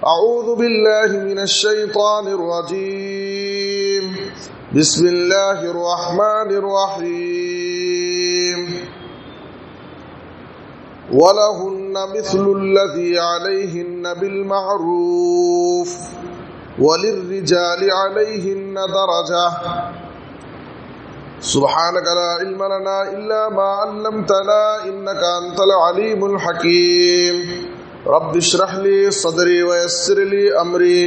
أعوذ بالله من الشيطان الرجيم. بسم الله الرحمن الرحيم. ولهن مثل الذي عليهن بالمعروف وللرجال عليهن درجة. سبحانك لا علم لنا إلا ما علمتنا إنك أنت العليم الحكيم. رب اشرح لي صدري ويسر لي امري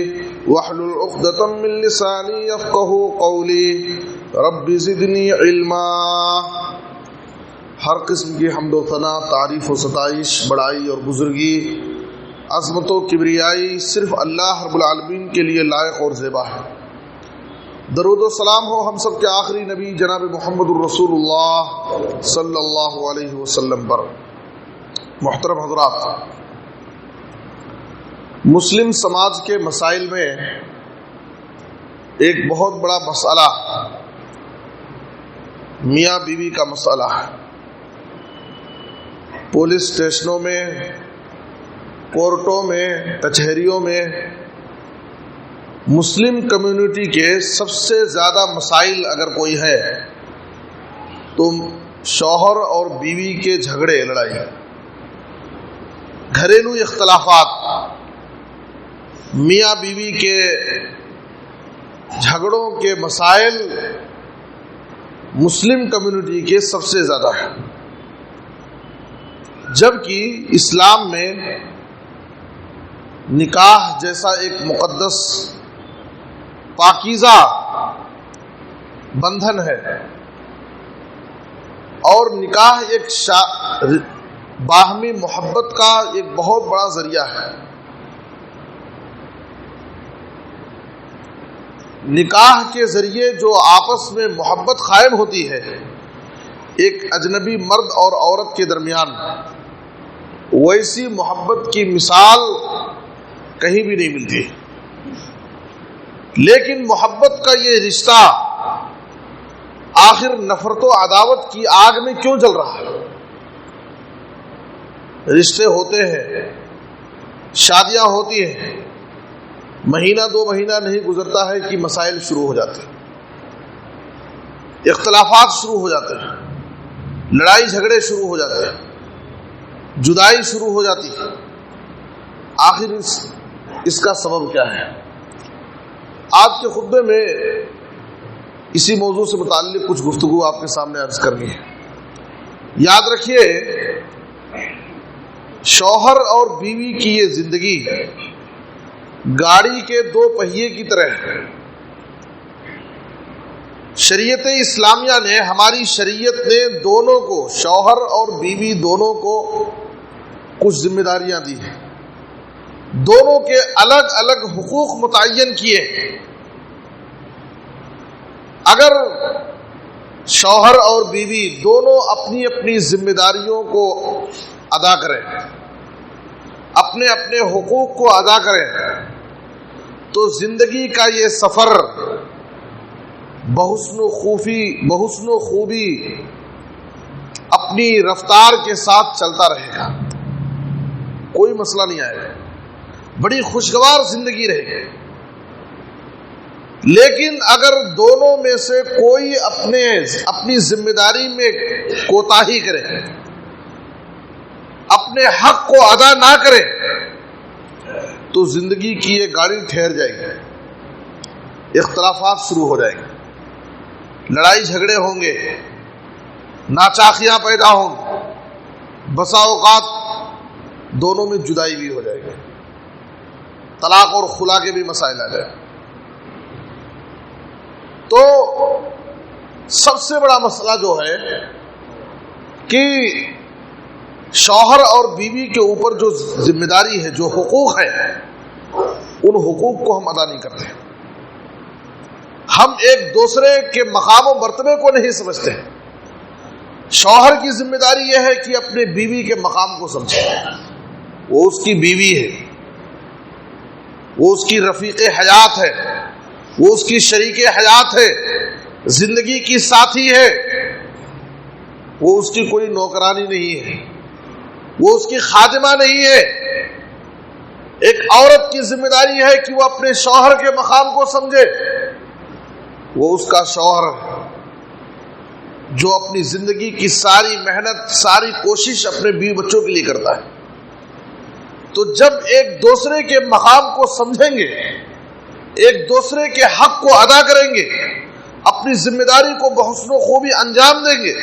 واحلل عقدة من لساني يفقهوا قولي. رب زدني علما. ہر قسم کی حمد و ثنا، تعریف و ستائش، بڑائی اور بزرگی، عظمت و کبریائی صرف اللہ رب العالمین کے لیے لائق اور زیبا ہے. درود و سلام ہو ہم سب کے آخری نبی جناب محمد الرسول اللہ صلی اللہ علیہ وسلم پر. محترم حضرات، مسلم سماج کے مسائل میں ایک بہت بڑا مسئلہ میاں بیوی کا مسئلہ ہے. پولیس اسٹیشنوں میں، کورٹوں میں، کچہریوں میں مسلم کمیونٹی کے سب سے زیادہ مسائل اگر کوئی ہے تو شوہر اور بیوی کے جھگڑے، لڑائی، گھریلو اختلافات، میاں بیوی کے جھگڑوں کے مسائل مسلم کمیونٹی کے سب سے زیادہ ہیں. جبکہ اسلام میں نکاح جیسا ایک مقدس پاکیزہ بندھن ہے، اور نکاح ایک باہمی محبت کا ایک بہت بڑا ذریعہ ہے. نکاح کے ذریعے جو آپس میں محبت قائم ہوتی ہے ایک اجنبی مرد اور عورت کے درمیان، ویسی محبت کی مثال کہیں بھی نہیں ملتی. لیکن محبت کا یہ رشتہ آخر نفرت و عداوت کی آگ میں کیوں جل رہا ہے؟ رشتے ہوتے ہیں، شادیاں ہوتی ہیں، مہینہ دو مہینہ نہیں گزرتا ہے کہ مسائل شروع ہو جاتے ہیں، اختلافات شروع ہو جاتے ہیں، لڑائی جھگڑے شروع ہو جاتے ہیں، جدائی شروع ہو جاتی ہے. آخر اس کا سبب کیا ہے؟ آج کے خطبے میں اسی موضوع سے متعلق کچھ گفتگو آپ کے سامنے عرض کرنی ہے. یاد رکھیے، شوہر اور بیوی کی یہ زندگی گاڑی کے دو پہیے کی طرح ہے. شریعت اسلامیہ نے، ہماری شریعت نے دونوں کو، شوہر اور بیوی دونوں کو کچھ ذمہ داریاں دی ہیں، دونوں کے الگ الگ حقوق متعین کیے. اگر شوہر اور بیوی دونوں اپنی اپنی ذمہ داریوں کو ادا کریں، اپنے اپنے حقوق کو ادا کریں، تو زندگی کا یہ سفر بحسن و خوبی اپنی رفتار کے ساتھ چلتا رہے گا، کوئی مسئلہ نہیں آئے گا، بڑی خوشگوار زندگی رہے گی. لیکن اگر دونوں میں سے کوئی اپنی ذمہ داری میں کوتاہی کرے، اپنے حق کو ادا نہ کرے، تو زندگی کی یہ گاڑی ٹھہر جائے گی، اختلافات شروع ہو جائیں گے، لڑائی جھگڑے ہوں گے، ناچاخیاں پیدا ہوں گی، بسا اوقات دونوں میں جدائی بھی ہو جائے گی، طلاق اور خلا کے بھی مسائل آ جائیں. تو سب سے بڑا مسئلہ جو ہے کہ شوہر اور بیوی کے اوپر جو ذمہ داری ہے، جو حقوق ہے، ان حقوق کو ہم ادا نہیں کرتے. ہم ایک دوسرے کے مقام و مرتبے کو نہیں سمجھتے. شوہر کی ذمہ داری یہ ہے کہ اپنے بیوی کے مقام کو سمجھے. وہ اس کی بیوی ہے، وہ اس کی رفیق حیات ہے، وہ اس کی شریک حیات ہے، زندگی کی ساتھی ہے. وہ اس کی کوئی نوکرانی نہیں ہے، وہ اس کی خادمہ نہیں ہے. ایک عورت کی ذمہ داری ہے کہ وہ اپنے شوہر کے مقام کو سمجھے. وہ اس کا شوہر جو اپنی زندگی کی ساری محنت ساری کوشش اپنے بیوی بچوں کے لیے کرتا ہے. تو جب ایک دوسرے کے مقام کو سمجھیں گے, ایک دوسرے کے حق کو ادا کریں گے, اپنی ذمہ داری کو بحسن و خوبی انجام دیں گے,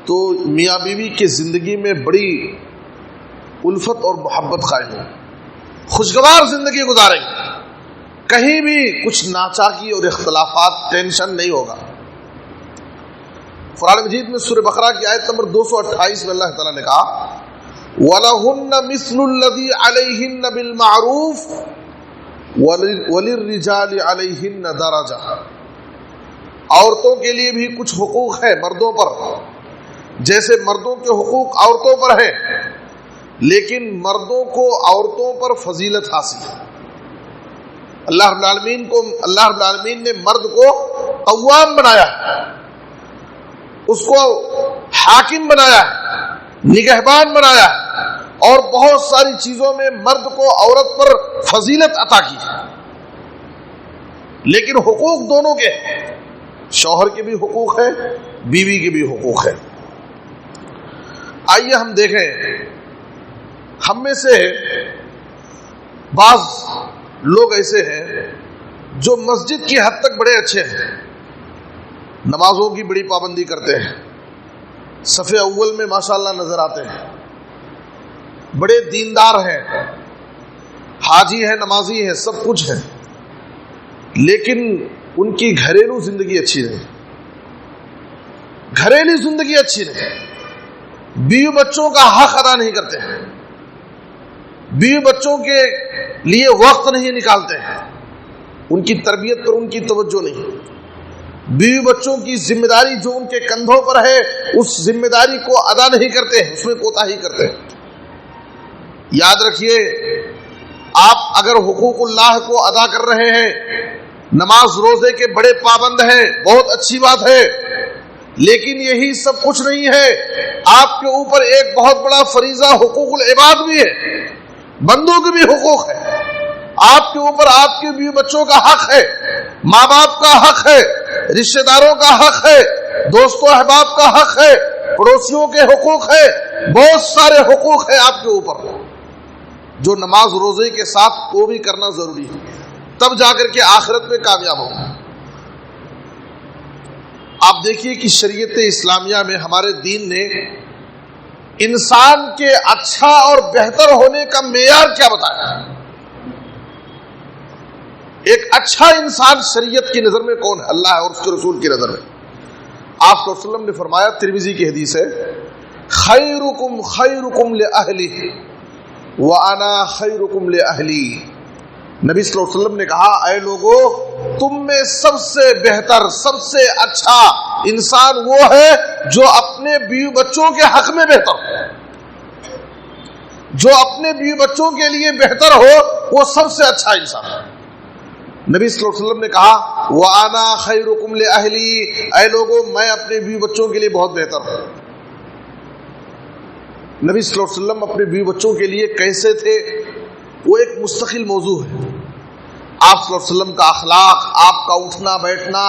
تو میاں بیوی کی زندگی میں بڑی الفت اور محبت قائم ہو, خوشگوار زندگی گزاریں گے. کہیں بھی کچھ ناچاکی اور اختلافات ٹینشن نہیں ہوگا. قرآن مجید میں سورہ بقرہ کی آیت نمبر 228 میں اللہ تعالیٰ نے کہا وَلَهُنَّ مِثْلُ الَّذِي عَلَيْهِنَّ بِالْمَعْرُوفِ وَلِلرِّجَالِ عَلَيْهِنَّ دَرَجَةٌ. عورتوں کے لیے بھی کچھ حقوق ہیں مردوں پر, جیسے مردوں کے حقوق عورتوں پر ہیں, لیکن مردوں کو عورتوں پر فضیلت حاصل ہے. اللہ رب العالمین نے مرد کو قوام بنایا ہے, اس کو حاکم بنایا ہے, نگہبان بنایا ہے, اور بہت ساری چیزوں میں مرد کو عورت پر فضیلت عطا کی ہے. لیکن حقوق دونوں کے ہیں, شوہر کے بھی حقوق ہیں, بیوی کے بھی حقوق ہیں. آئیے ہم دیکھیں, ہم میں سے بعض لوگ ایسے ہیں جو مسجد کی حد تک بڑے اچھے ہیں, نمازوں کی بڑی پابندی کرتے ہیں, صف اول میں ماشاءاللہ نظر آتے ہیں, بڑے دیندار ہیں, حاجی ہیں, نمازی ہیں, سب کچھ ہیں, لیکن ان کی گھریلو زندگی اچھی نہیں, گھریلو زندگی اچھی نہیں, بیوی بچوں کا حق ادا نہیں کرتے ہیں, بیوی بچوں کے لیے وقت نہیں نکالتے ہیں, ان کی تربیت پر ان کی توجہ نہیں, بیوی بچوں کی ذمہ داری جو ان کے کندھوں پر ہے اس ذمہ داری کو ادا نہیں کرتے ہیں, اس میں کوتاہی کرتے ہیں. یاد رکھیے, آپ اگر حقوق اللہ کو ادا کر رہے ہیں, نماز روزے کے بڑے پابند ہیں, بہت اچھی بات ہے, لیکن یہی سب کچھ نہیں ہے. آپ کے اوپر ایک بہت بڑا فریضہ حقوق العباد بھی ہے, بندوں کے بھی حقوق ہے. آپ کے اوپر آپ کے بیوی بچوں کا حق ہے, ماں باپ کا حق ہے, رشتہ داروں کا حق ہے, دوستوں احباب کا حق ہے, پڑوسیوں کے حقوق ہے, بہت سارے حقوق ہیں آپ کے اوپر, جو نماز روزے کے ساتھ وہ بھی کرنا ضروری ہے, تب جا کر کے آخرت میں کامیاب ہوں. آپ دیکھیے کہ شریعت اسلامیہ میں ہمارے دین نے انسان کے اچھا اور بہتر ہونے کا معیار کیا بتایا. ایک اچھا انسان شریعت کی نظر میں کون ہے؟ اللہ اور اس کے رسول کی نظر میں. آپ صلی اللہ علیہ وسلم نے فرمایا, ترمذی کی حدیث ہے, خیرکم خیرکم لأہلہ وانا خیرکم لأہلی. نبی صلی اللہ علیہ وسلم نے کہا, اے لوگو, تم میں سب سے بہتر سب سے اچھا انسان وہ ہے جو اپنے بیوی بچوں کے حق میں بہتر ہو, جو اپنے بیوی بچوں کے لیے بہتر ہو, وہ سب سے اچھا انسان ہے. نبی صلی اللہ علیہ وسلم نے کہا وَأَنَا خَيْرُكُمْ لِأَهْلِي, اے لوگو میں اپنے بیوی بچوں کے لیے بہت بہتر ہوں. نبی صلی اللہ علیہ وسلم اپنے بیوی بچوں کے لیے کیسے تھے وہ ایک مستقل موضوع ہے. آپ صلی اللہ علیہ وسلم کا اخلاق, آپ کا اٹھنا بیٹھنا,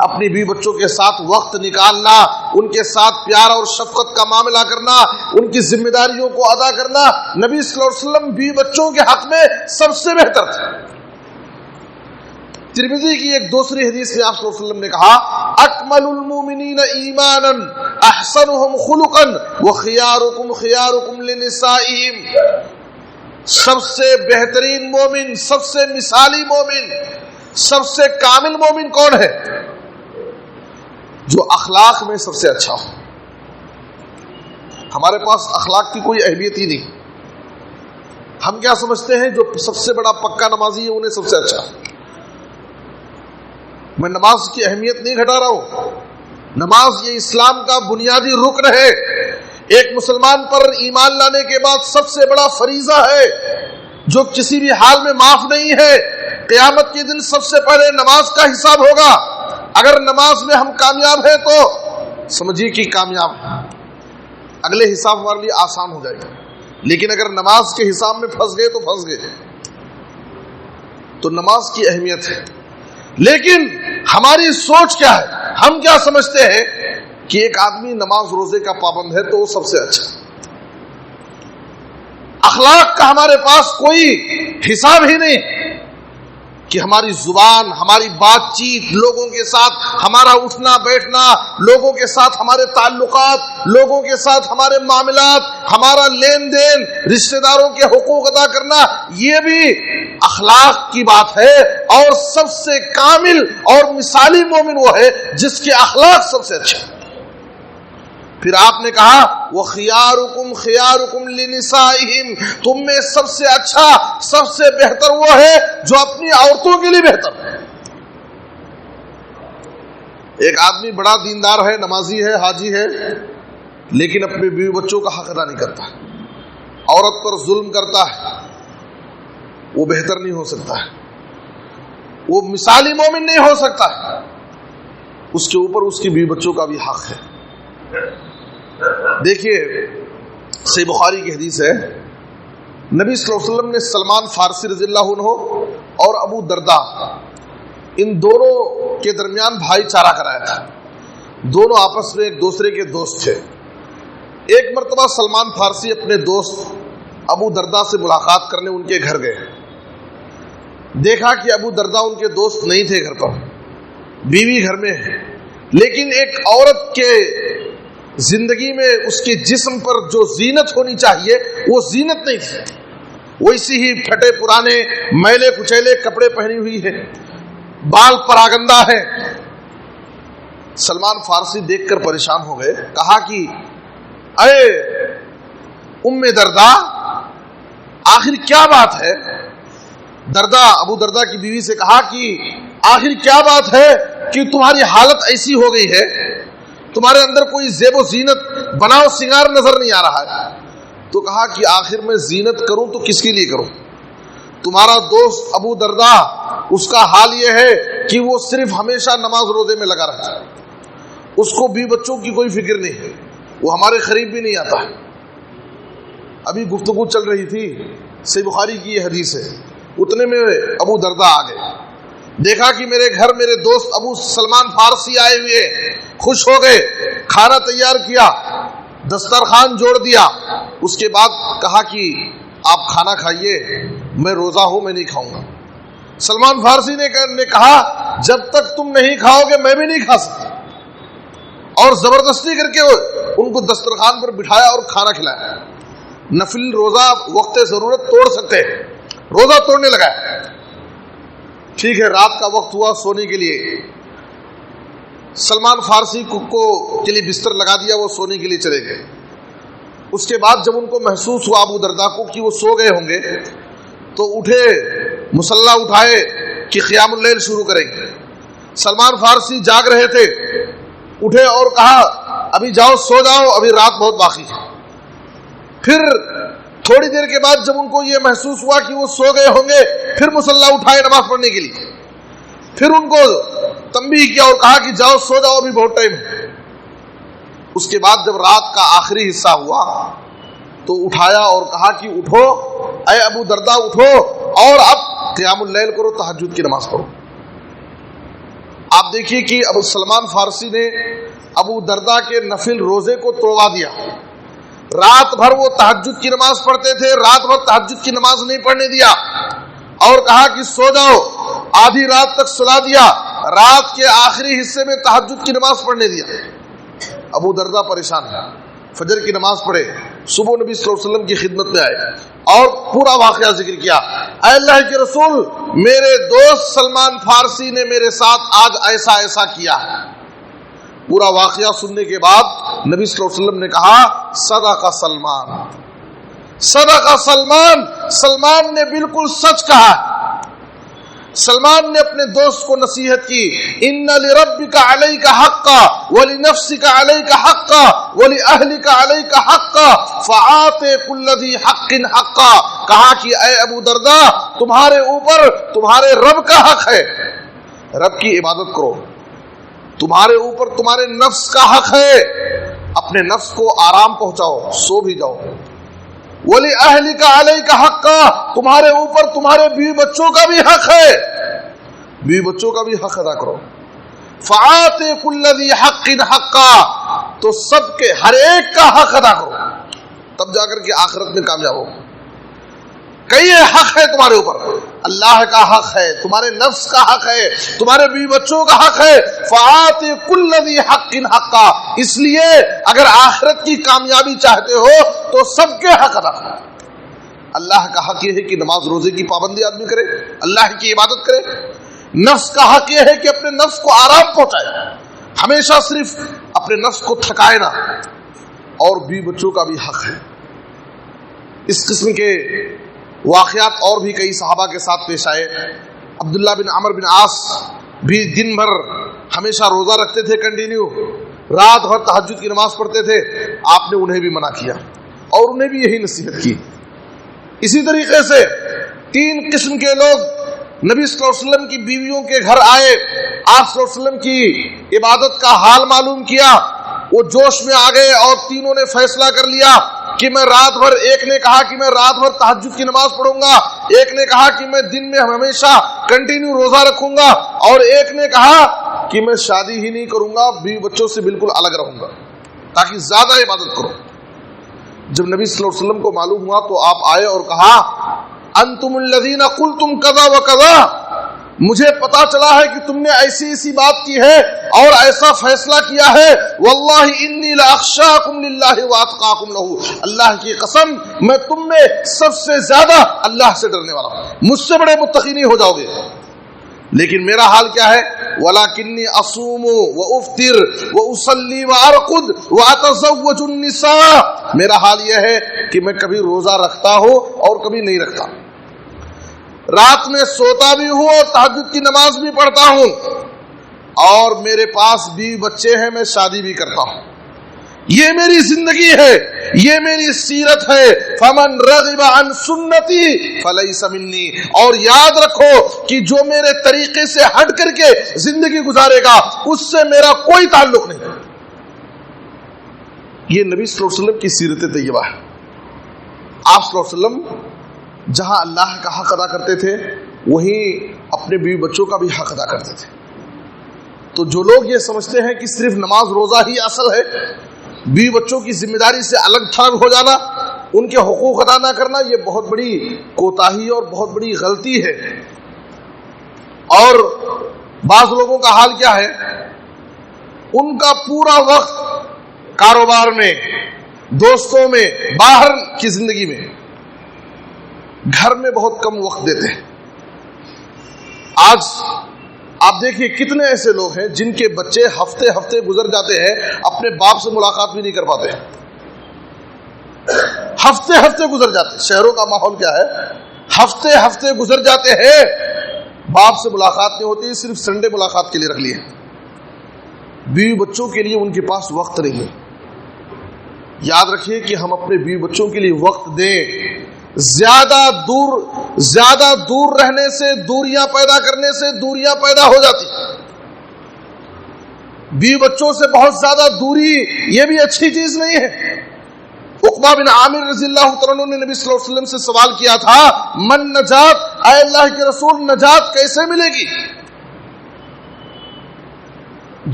اپنی بیوی بچوں کے ساتھ وقت نکالنا, ان کے ساتھ پیار اور شفقت کا معاملہ کرنا, ان کی ذمہ داریوں کو ادا کرنا, نبی صلی اللہ علیہ وسلم بیوی بچوں کے حق میں سب سے بہتر تھے. ترمذی کی ایک دوسری حدیث میں آپ صلی اللہ علیہ وسلم نے کہا, اکمل المومنین ایمانا احسنهم خلقا وخیارکم خیارکم لنسائہم. سب سے بہترین مومن, سب سے مثالی مومن, سب سے کامل مومن کون ہے؟ جو اخلاق میں سب سے اچھا ہو. ہمارے پاس اخلاق کی کوئی اہمیت ہی نہیں. ہم کیا سمجھتے ہیں, جو سب سے بڑا پکا نمازی ہے انہیں سب سے اچھا. میں نماز کی اہمیت نہیں گھٹا رہا ہوں, نماز یہ اسلام کا بنیادی رکن ہے. ایک مسلمان پر ایمان لانے کے بعد سب سے بڑا فریضہ ہے جو کسی بھی حال میں معاف نہیں ہے. قیامت کے دن سب سے پہلے نماز کا حساب ہوگا. اگر نماز میں ہم کامیاب ہیں تو سمجھیے کہ کامیاب ہیں, اگلے حساب ہمارے لیے آسان ہو جائے گا. لیکن اگر نماز کے حساب میں پھنس گئے تو پھنس گئے. تو نماز کی اہمیت ہے. لیکن ہماری سوچ کیا ہے؟ ہم کیا سمجھتے ہیں کہ ایک آدمی نماز روزے کا پابند ہے تو وہ سب سے اچھا. اخلاق کا ہمارے پاس کوئی حساب ہی نہیں کہ ہماری زبان، ہماری بات چیت، لوگوں کے ساتھ ہمارا اٹھنا بیٹھنا، لوگوں کے ساتھ ہمارے تعلقات، لوگوں کے ساتھ ہمارے معاملات، ہمارا لین دین، رشتہ داروں کے حقوق ادا کرنا، یہ بھی اخلاق کی بات ہے. اور سب سے کامل اور مثالی مومن وہ ہے جس کے اخلاق سب سے اچھے. پھر آپ نے کہا وَخِيَارُكُمْ خِيَارُكُمْ لِنِسَائِهِمْ، تم میں سب سے اچھا، سب سے بہتر وہ ہے جو اپنی عورتوں کے لیے بہتر ہے. ایک آدمی بڑا دیندار ہے، نمازی ہے، حاجی ہے، لیکن اپنے بیوی بچوں کا حق ادا نہیں کرتا، عورت پر ظلم کرتا ہے، وہ بہتر نہیں ہو سکتا ہے، وہ مثالی مومن نہیں ہو سکتا ہے. اس کے اوپر اس کی بیوی بچوں کا بھی حق ہے. دیکھیے صحیح بخاری کی حدیث ہے، نبی صلی اللہ علیہ وسلم نے سلمان فارسی رضی اللہ عنہ اور ابو دردہ ان دونوں کے درمیان بھائی چارہ کرایا تھا. دونوں آپس میں ایک دوسرے کے دوست تھے. ایک مرتبہ سلمان فارسی اپنے دوست ابو دردہ سے ملاقات کرنے ان کے گھر گئے. دیکھا کہ ابو دردہ ان کے دوست نہیں تھے گھر پر، بیوی گھر میں ہے، لیکن ایک عورت کے زندگی میں اس کے جسم پر جو زینت ہونی چاہیے وہ زینت نہیں تھی. وہ اسی ہی پھٹے پرانے میلے کچیلے کپڑے پہنی ہوئی ہے، بال پراگندہ ہے. سلمان فارسی دیکھ کر پریشان ہو گئے. کہا کہ اے ام دردہ، آخر کیا بات ہے؟ دردہ ابو دردہ کی بیوی سے کہا کہ آخر کیا بات ہے کہ تمہاری حالت ایسی ہو گئی ہے، تمہارے اندر کوئی زیب و زینت بناؤ سنگار نظر نہیں آ رہا ہے. تو کہا کہ آخر میں زینت کروں تو کس کے لیے کروں؟ تمہارا دوست ابو دردہ، اس کا حال یہ ہے کہ وہ صرف ہمیشہ نماز روزے میں لگا رہتا ہے، اس کو بھی بچوں کی کوئی فکر نہیں ہے، وہ ہمارے قریب بھی نہیں آتا. ابھی گفتگو چل رہی تھی، صحیح بخاری کی یہ حدیث ہے. اتنے میں ابو دردہ آ گئے. دیکھا کہ میرے گھر میرے دوست ابو سلمان فارسی آئے ہوئے، خوش ہو گئے، کھانا تیار کیا، دسترخوان جوڑ دیا. اس کے بعد کہا کہ آپ کھانا کھائیے، میں روزہ ہوں، میں نہیں کھاؤں گا. سلمان فارسی نے کہا جب تک تم نہیں کھاؤ گے میں بھی نہیں کھا سکتا، اور زبردستی کر کے ان کو دسترخوان پر بٹھایا اور کھانا کھلایا. نفل روزہ وقت ضرورت توڑ سکتے ہیں، روزہ توڑنے لگا. ٹھیک ہے، رات کا وقت ہوا سونے کے لیے. سلمان فارسی کے لیے بستر لگا دیا، وہ سونے کے لیے چلے گئے. اس کے بعد جب ان کو محسوس ہوا ابو دردہ کو کہ وہ سو گئے ہوں گے تو اٹھے، مصلی اٹھائے کہ قیام اللیل شروع کریں گے. سلمان فارسی جاگ رہے تھے، اٹھے اور کہا ابھی جاؤ سو جاؤ، ابھی رات بہت باقی ہے. پھر تھوڑی دیر کے بعد جب ان کو یہ محسوس ہوا کہ وہ سو گئے ہوں گے، پھر مصلی اٹھائے نماز پڑھنے کے لیے. پھر ان کو تنبیہ کیا اور کہا کہ جاؤ سو جاؤ، ابھی بہت ٹائم ہے. اس کے بعد جب رات کا آخری حصہ ہوا تو اٹھایا اور کہا کہ اٹھو اے ابو دردہ، اٹھو اور اب قیام اللیل کرو، تہجد کی نماز پڑھو. آپ دیکھیے کہ ابو سلمان فارسی نے ابو دردہ کے نفل روزے کو توڑوا دیا. رات بھر وہ تہجد کی نماز پڑھتے تھے، رات بھر تہجد کی نماز نہیں پڑھنے دیا اور کہا کہ سو جاؤ. آدھی رات تک سلا دیا، رات کے آخری حصے میں تہجد کی نماز پڑھنے دیا. ابو دردہ پریشان ہے، فجر کی نماز پڑھے، صبح نبی صلی اللہ علیہ وسلم کی خدمت میں آئے اور پورا واقعہ ذکر کیا. اے اللہ کے رسول، میرے دوست سلمان فارسی نے میرے ساتھ آج ایسا ایسا کیا. پورا واقعہ سننے کے بعد نبی صلی اللہ علیہ وسلم نے کہا صدق سلمان، صدق سلمان، سلمان نے بالکل سچ کہا. سلمان نے اپنے دوست کو نصیحت کی، ان لربک علیک حقا ولنفسک علیک حقا ولأہلک علیک حقا فآت کل ذی حق حقا. کہا کہ اے ابو دردہ، تمہارے اوپر تمہارے رب کا حق ہے، رب کی عبادت کرو. تمہارے اوپر تمہارے نفس کا حق ہے، اپنے نفس کو آرام پہنچاؤ، سو بھی جاؤ. وَلِأَهْلِكَ عَلَيْكَ حَقًّا، تمہارے اوپر تمہارے بیوی بچوں کا بھی حق ہے، بیوی بچوں کا بھی حق ادا کرو۔ فَآتِ كُلَّ ذِي حَقٍّ حَقًّا، تو سب کے ہر ایک کا حق ادا کرو، تب جا کر کے آخرت میں کامیاب ہو۔ کئی حق ہے تمہارے اوپر، اللہ کا حق ہے، تمہارے نفس کا حق ہے، تمہارے بیوی بچوں کا حق ہے۔ فَآتِ كُلَّ ذِي حَقٍّ حَقًّا، اس لیے اگر آخرت کی کامیابی چاہتے ہو تو سب کے حق ادا کرو۔ اللہ کا حق یہ ہے کہ نماز روزے کی پابندی آدمی کرے، اللہ کی عبادت کرے۔ نفس کا حق یہ ہے کہ اپنے نفس کو آرام پہنچائے، ہمیشہ صرف اپنے نفس کو تھکائے نہ، اور بیوی بچوں کا بھی حق ہے۔ اس قسم کے واقعات اور بھی کئی صحابہ کے ساتھ پیش آئے۔ عبداللہ بن عمر بن عاص بھی دن بھر ہمیشہ روزہ رکھتے تھے کنٹینیو، رات بھر تہجد کی نماز پڑھتے تھے، آپ نے انہیں بھی منع کیا اور انہیں بھی یہی نصیحت کی۔ اسی طریقے سے 3 قسم کے لوگ نبی صلی اللہ علیہ وسلم کی بیویوں کے گھر آئے، آپ صلی اللہ علیہ وسلم کی عبادت کا حال معلوم کیا، وہ جوش میں آ گئے اور تینوں نے فیصلہ کر لیا کہ میں رات بھر، ایک نے کہا کہ میں رات بھر تہجد کی نماز پڑھوں گا، ایک نے کہا کہ میں دن میں ہمیشہ کنٹینیو روزہ رکھوں گا، اور ایک نے کہا کہ میں شادی ہی نہیں کروں گا، بیوی بچوں سے بالکل الگ رہوں گا تاکہ زیادہ عبادت کروں۔ جب نبی صلی اللہ علیہ وسلم کو معلوم ہوا تو آپ آئے اور کہا انتم الذین قلتم کذا و کذا، مجھے پتا چلا ہے کہ تم نے ایسی ایسی بات کی ہے اور ایسا فیصلہ کیا ہے، واللہ انی لاخشاکم للہ واتقاکم لہ، اللہ کی قسم میں تم میں سب سے زیادہ اللہ سے ڈرنے والا ہوں، مجھ سے بڑے متقی نہیں ہو جاؤ گے۔ لیکن میرا حال کیا ہے؟ وَلَكِنِّي أَصُومُ وَأُفْطِرُ وَأُصَلِّي وَأَرْقُدُ وَأَتَزَوَّجُ النِّسَاءَ، میرا حال یہ ہے کہ میں کبھی روزہ رکھتا ہوں اور کبھی نہیں رکھتا، رات میں سوتا بھی ہوں اور تہجد کی نماز بھی پڑھتا ہوں، اور میرے پاس بیوی بچے ہیں، میں شادی بھی کرتا ہوں۔ یہ میری زندگی ہے، یہ میری سیرت ہے۔ فمن رغب عن سنتی فلیس منی، اور یاد رکھو کہ جو میرے طریقے سے ہٹ کر کے زندگی گزارے گا اس سے میرا کوئی تعلق نہیں۔ یہ نبی صلی اللہ علیہ وسلم کی سیرت طیبہ ہے۔ آپ صلی اللہ علیہ وسلم جہاں اللہ کا حق ادا کرتے تھے وہیں اپنے بیوی بچوں کا بھی حق ادا کرتے تھے۔ تو جو لوگ یہ سمجھتے ہیں کہ صرف نماز روزہ ہی اصل ہے، بیوی بچوں کی ذمہ داری سے الگ تھلگ ہو جانا، ان کے حقوق ادا نہ کرنا، یہ بہت بڑی کوتاہی اور بہت بڑی غلطی ہے۔ اور بعض لوگوں کا حال کیا ہے؟ ان کا پورا وقت کاروبار میں، دوستوں میں، باہر کی زندگی میں، گھر میں بہت کم وقت دیتے ہیں۔ آج آپ دیکھیے کتنے ایسے لوگ ہیں جن کے بچے ہفتے ہفتے گزر جاتے ہیں، اپنے باپ سے ملاقات بھی نہیں کر پاتے، ہفتے ہفتے گزر جاتے ہیں۔ شہروں کا ماحول کیا ہے؟ ہفتے ہفتے گزر جاتے ہیں، باپ سے ملاقات نہیں ہوتی، صرف سنڈے ملاقات کے لیے رکھ لیے۔ بیوی بچوں کے لیے ان کے پاس وقت نہیں ہے۔ یاد رکھیے کہ ہم اپنے بیوی بچوں کے لیے وقت دیں، زیادہ دور رہنے سے، دوریاں پیدا کرنے سے دوریاں پیدا ہو جاتی۔ بیوی بچوں سے بہت زیادہ دوری یہ بھی اچھی چیز نہیں ہے۔ عقبہ بن عامر رضی اللہ تعالیٰ عنہ نے نبی صلی اللہ علیہ وسلم سے سوال کیا تھا، من نجات، اے اللہ کے رسول نجات کیسے ملے گی؟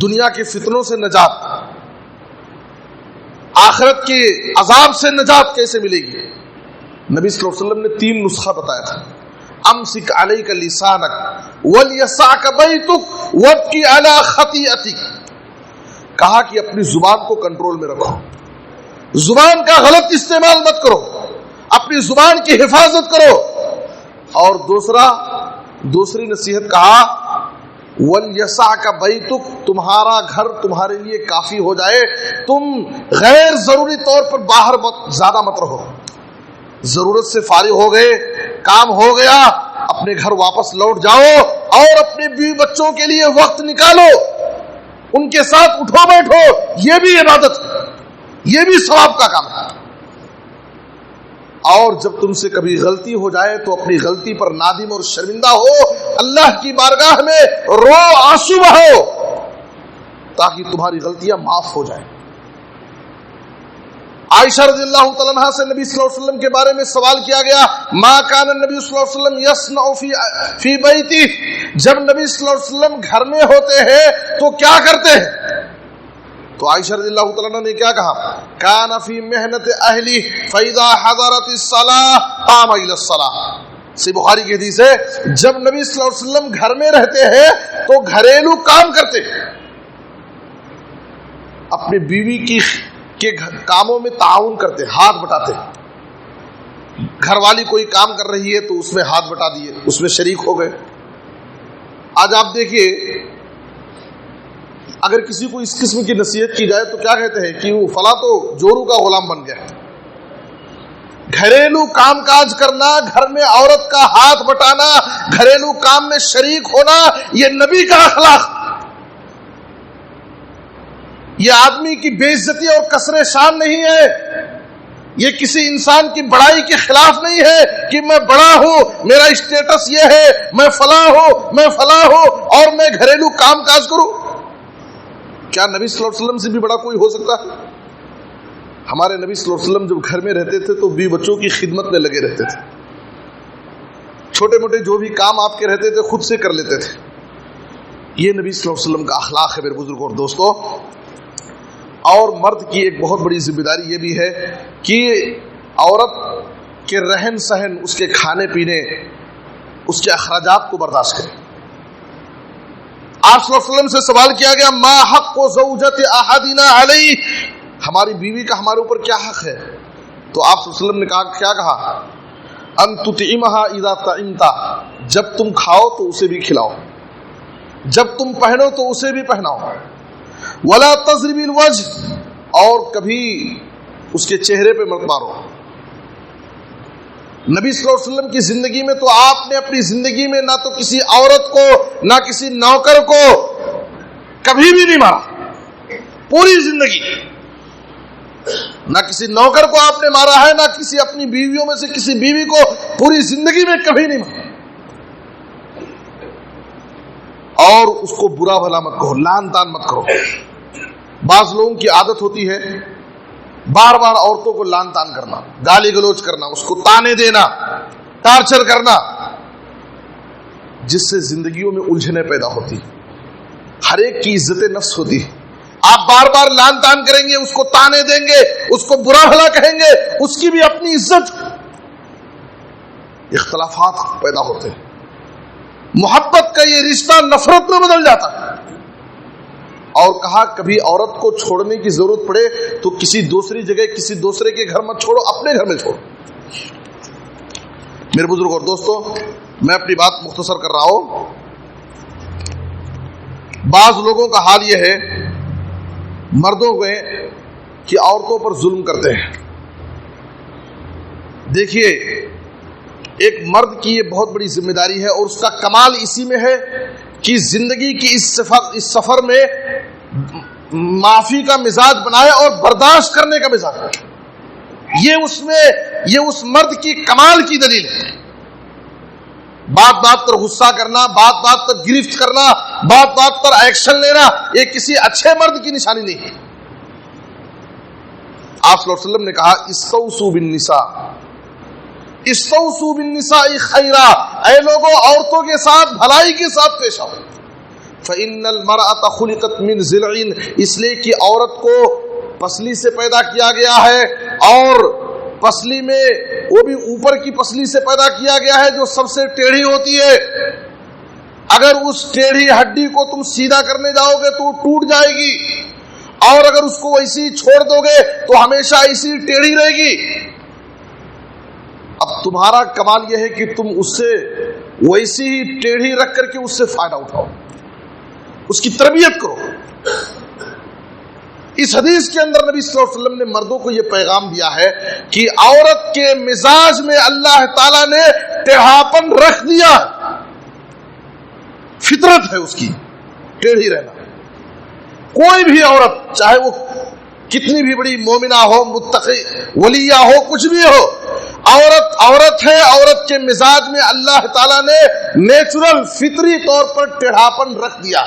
دنیا کے فتنوں سے نجات، آخرت کے عذاب سے نجات کیسے ملے گی؟ نبی صلی اللہ علیہ وسلم نے 3 نسخہ بتایا تھا۔ امسک علیک لسانک ولیسعک بیتک وابکی علی خطیئتک، کہا کہ اپنی زبان کو کنٹرول میں رکھو، زبان کا غلط استعمال مت کرو، اپنی زبان کی حفاظت کرو۔ اور دوسری نصیحت کہا وَلْيَسَعْكَ بَيْتُكَ، تمہارا گھر تمہارے لیے کافی ہو جائے، تم غیر ضروری طور پر باہر زیادہ مت رہو، ضرورت سے فارغ ہو گئے، کام ہو گیا، اپنے گھر واپس لوٹ جاؤ اور اپنے بیوی بچوں کے لیے وقت نکالو، ان کے ساتھ اٹھو بیٹھو، یہ بھی عبادت ہے، یہ بھی ثواب کا کام ہے۔ اور جب تم سے کبھی غلطی ہو جائے تو اپنی غلطی پر نادم اور شرمندہ ہو، اللہ کی بارگاہ میں رو، آنسو بہاؤ، تاکہ تمہاری غلطیاں معاف ہو جائیں۔ عائشہ رضی اللہ تعالیٰ عنہا سے نبی صلی اللہ علیہ وسلم کے بارے میں سوال کیا گیا، ما کان النبی صلی اللہ علیہ وسلم یصنع فی بیتی، جب نبی صلی اللہ علیہ وسلم گھر میں ہوتے ہیں تو کیا کرتے ہیں؟ تو عائشہ رضی اللہ تعالیٰ عنہ نے کیا کہا، کان فی محنت اہلی فاذا حضرت الصلاۃ قام الی الصلاۃ۔ صحیح بخاری کی حدیث ہے، جب نبی صلی اللہ علیہ وسلم گھر میں رہتے ہیں تو گھریلو کام کرتے، اپنی بیوی کے کاموں میں تعاون کرتے، ہاتھ بٹاتے۔ گھر والی کوئی کام کر رہی ہے تو اس میں ہاتھ بٹا دیے، اس میں شریک ہو گئے۔ آج آپ دیکھیے، اگر کسی کو اس قسم کی نصیحت کی جائے تو کیا کہتے ہیں کہ وہ فلاں تو جورو کا غلام بن گیا۔ گھریلو کام کاج کرنا، گھر میں عورت کا ہاتھ بٹانا، گھریلو کام میں شریک ہونا، یہ نبی کا اخلاق، یہ آدمی کی بے عزتی اور کسر شان نہیں ہے، یہ کسی انسان کی بڑائی کے خلاف نہیں ہے کہ میں بڑا ہوں، میرا اسٹیٹس یہ ہے، میں فلاں ہوں، میں فلاں ہوں اور میں گھریلو کام کاج کروں۔ کیا نبی صلی اللہ علیہ وسلم سے بھی بڑا کوئی ہو سکتا ہے؟ ہمارے نبی صلی اللہ علیہ وسلم جب گھر میں رہتے تھے تو بیوی بچوں کی خدمت میں لگے رہتے تھے، چھوٹے موٹے جو بھی کام آپ کے رہتے تھے خود سے کر لیتے تھے۔ یہ نبی صلی اللہ علیہ وسلم کا اخلاق ہے میرے بزرگوں اور دوستوں۔ اور مرد کی ایک بہت بڑی ذمہ داری یہ بھی ہے کہ عورت کے رہن سہن، اس کے کھانے پینے، اس کے اخراجات کو برداشت کرے۔ آپ صلی اللہ علیہ وسلم سے سوال کیا گیا، ما حق زوجت احدنا علیہ، ہماری بیوی کا ہمارے اوپر کیا حق ہے؟ تو آپ صلی اللہ علیہ وسلم نے کیا کہا، ان تطعمها اذا طعمت، جب تم کھاؤ تو اسے بھی کھلاؤ، جب تم پہنو تو اسے بھی پہناؤ، ولا تضرب الوجه، اور کبھی اس کے چہرے پہ مت مارو۔ نبی صلی اللہ علیہ وسلم کی زندگی میں تو آپ نے اپنی زندگی میں نہ تو کسی عورت کو نہ کسی نوکر کو کبھی بھی نہیں مارا، پوری زندگی نہ کسی نوکر کو آپ نے مارا ہے، نہ کسی اپنی بیویوں میں سے کسی بیوی کو پوری زندگی میں کبھی نہیں مارا۔ اور اس کو برا بھلا مت کہو، لعن طعن مت کرو۔ بعض لوگوں کی عادت ہوتی ہے بار بار عورتوں کو لعن طعن کرنا، گالی گلوچ کرنا، اس کو تانے دینا، ٹارچر کرنا، جس سے زندگیوں میں الجھنیں پیدا ہوتی، ہر ایک کی عزت نفس ہوتی۔ آپ بار بار لعن طعن کریں گے، اس کو تانے دیں گے، اس کو برا بھلا کہیں گے، اس کی بھی اپنی عزت، اختلافات پیدا ہوتے ہیں، محبت کا یہ رشتہ نفرت میں بدل جاتا ہے۔ اور کہا کبھی عورت کو چھوڑنے کی ضرورت پڑے تو کسی دوسری جگہ، کسی دوسرے کے گھر مت چھوڑو، اپنے گھر میں چھوڑو۔ میرے بزرگ اور دوستو، میں اپنی بات مختصر کر رہا ہوں۔ بعض لوگوں کا حال یہ ہے، مردوں کو کہ عورتوں پر ظلم کرتے ہیں۔ دیکھیے، ایک مرد کی یہ بہت بڑی ذمہ داری ہے، اور اس کا کمال اسی میں ہے کہ زندگی کی اس سفر میں معافی کا مزاج بنائے اور برداشت کرنے کا مزاج، یہ اس مرد کی کمال کی دلیل ہے۔ بات بات پر غصہ کرنا، بات بات پر گرفت کرنا، بات بات پر ایکشن لینا، یہ کسی اچھے مرد کی نشانی نہیں ہے۔ آپ صلی اللہ علیہ وسلم نے کہا، استوصوا بالنساء، استوصوا بالنساء خیرا، اے لوگوں عورتوں کے ساتھ بھلائی کے ساتھ پیش آؤ۔ فإن المرأة خلقت من ضلع، اس لیے کہ عورت کو پسلی سے پیدا کیا گیا ہے، اور پسلی میں وہ بھی اوپر کی پسلی سے پیدا کیا گیا ہے جو سب سے ٹیڑھی ہوتی ہے۔ اگر اس ٹیڑھی ہڈی کو تم سیدھا کرنے جاؤ گے تو وہ ٹوٹ جائے گی، اور اگر اس کو ویسے ہی چھوڑ دو گے تو ہمیشہ ایسی ٹیڑھی رہے گی۔ اب تمہارا کمال یہ ہے کہ تم اس سے ویسی ہی ٹیڑھی رکھ کر کے اس سے فائدہ اٹھاؤ، اس کی تربیت کرو۔ اس حدیث کے اندر نبی صلی اللہ علیہ وسلم نے مردوں کو یہ پیغام دیا ہے کہ عورت کے مزاج میں اللہ تعالیٰ نے ٹیڑھاپن رکھ دیا، فطرت ہے اس کی ٹیڑھی رہنا۔ کوئی بھی عورت، چاہے وہ کتنی بھی بڑی مومنہ ہو، متقی ولیہ ہو، کچھ بھی ہو، عورت ہے، عورت کے مزاج میں اللہ تعالیٰ نے نیچرل فطری طور پر ٹیڑھاپن رکھ دیا۔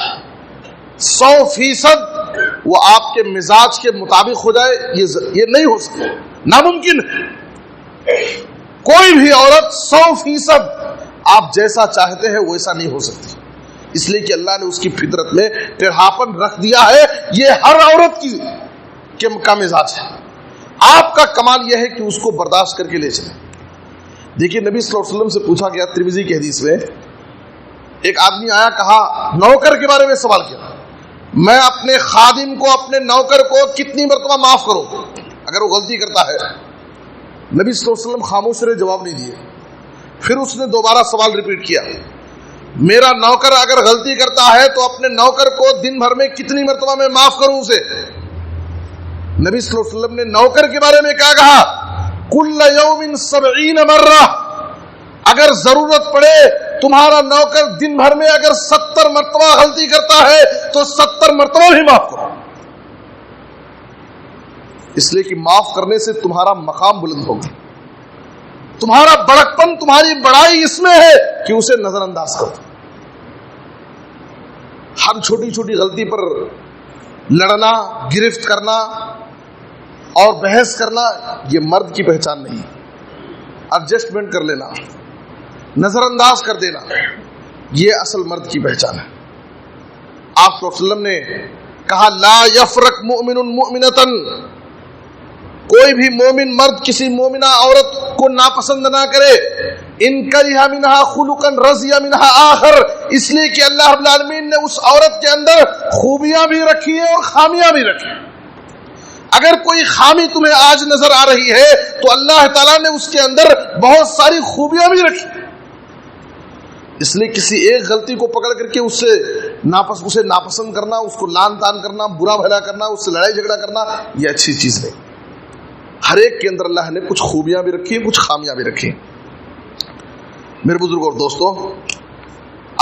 100% وہ آپ کے مزاج کے مطابق ہو جائے، یہ نہیں ہو سکتا، ناممکن ہے۔ کوئی بھی عورت 100% آپ جیسا چاہتے ہیں ویسا نہیں ہو سکتی، اس لیے کہ اللہ نے اس کی فطرت میں ٹیڑھاپن رکھ دیا ہے۔ یہ ہر عورت کا مزاج ہے۔ آپ کا کمال یہ ہے کہ اس کو برداشت کر کے لے چلیں۔ دیکھیے نبی صلی اللہ علیہ وسلم سے پوچھا گیا ترمذی کی حدیث میں، ایک آدمی آیا، کہا نوکر کے بارے میں سوال کیا، میں اپنے خادم کو، اپنے نوکر کو کتنی مرتبہ معاف کروں اگر وہ غلطی کرتا ہے؟ نبی صلی اللہ علیہ وسلم خاموش رہے، جواب نہیں دیے۔ پھر اس نے دوبارہ سوال ریپیٹ کیا، میرا نوکر اگر غلطی کرتا ہے تو اپنے نوکر کو دن بھر میں کتنی مرتبہ میں معاف کروں اسے؟ نبی صلی اللہ علیہ وسلم نے نوکر کے بارے میں کیا کہا؟ کل یوم 70 مرہ، اگر ضرورت پڑے تمہارا نوکر دن بھر میں اگر 70 مرتبہ غلطی کرتا ہے تو 70 مرتبہ بھی معاف کرو، اس لیے کہ معاف کرنے سے تمہارا مقام بلند ہوگا، تمہارا بڑکپن، تمہاری بڑائی اس میں ہے کہ اسے نظر انداز کرو۔ ہر چھوٹی چھوٹی غلطی پر لڑنا، گرفت کرنا اور بحث کرنا یہ مرد کی پہچان نہیں، ایڈجسٹمنٹ کر لینا، نظر انداز کر دینا، یہ اصل مرد کی پہچان ہے۔ آپ صلی اللہ علیہ وسلم نے کہا لا یفرق مؤمن مؤمنۃ، کوئی بھی مومن مرد کسی مومنہ عورت کو ناپسند نہ کرے، ان کرہ منہا خلقا رضی منہا آخر، اس لیے کہ اللہ رب العالمین نے اس عورت کے اندر خوبیاں بھی رکھی ہیں اور خامیاں بھی رکھی ہیں۔ اگر کوئی خامی تمہیں آج نظر آ رہی ہے تو اللہ تعالیٰ نے اس کے اندر بہت ساری خوبیاں بھی رکھی، اس لیے کسی ایک غلطی کو پکڑ کر کے اسے ناپسند کرنا، اس کو لان تان کرنا، برا بھلا کرنا، اس سے لڑائی جھگڑا کرنا، یہ اچھی چیز نہیں۔ ہر ایک کے اندر اللہ نے کچھ خوبیاں بھی رکھی ہیں، کچھ خامیاں بھی رکھی ہیں۔ میرے بزرگ اور دوستو،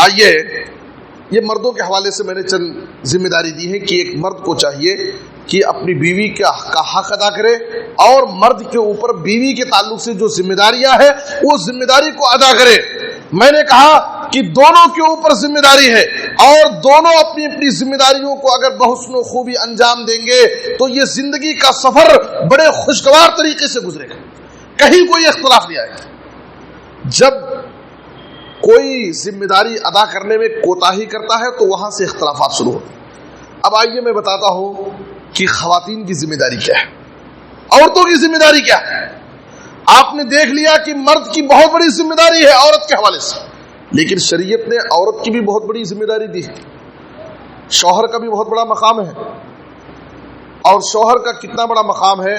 آئیے یہ مردوں کے حوالے سے میں نے چند ذمہ داری دی ہے کہ ایک مرد کو چاہیے کہ اپنی بیوی کا حق ادا کرے، اور مرد کے اوپر بیوی کے تعلق سے جو ذمہ داریاں ہیں وہ ذمہ داری کو ادا کرے۔ میں نے کہا کہ دونوں کے اوپر ذمہ داری ہے، اور دونوں اپنی اپنی ذمہ داریوں کو اگر بحسن و خوبی انجام دیں گے تو یہ زندگی کا سفر بڑے خوشگوار طریقے سے گزرے گا، کہیں کوئی اختلاف نہیں آئے گا۔ جب کوئی ذمہ داری ادا کرنے میں کوتاہی کرتا ہے تو وہاں سے اختلافات شروع ہوتے ہیں۔ اب آئیے میں بتاتا ہوں کہ خواتین کی ذمہ داری کیا ہے، عورتوں کی ذمہ داری کیا ہے۔ آپ نے دیکھ لیا کہ مرد کی بہت بڑی ذمہ داری ہے عورت کے حوالے سے، لیکن شریعت نے عورت کی بھی بہت بڑی ذمہ داری دی ہے۔ شوہر کا بھی بہت بڑا مقام ہے، اور شوہر کا کتنا بڑا مقام ہے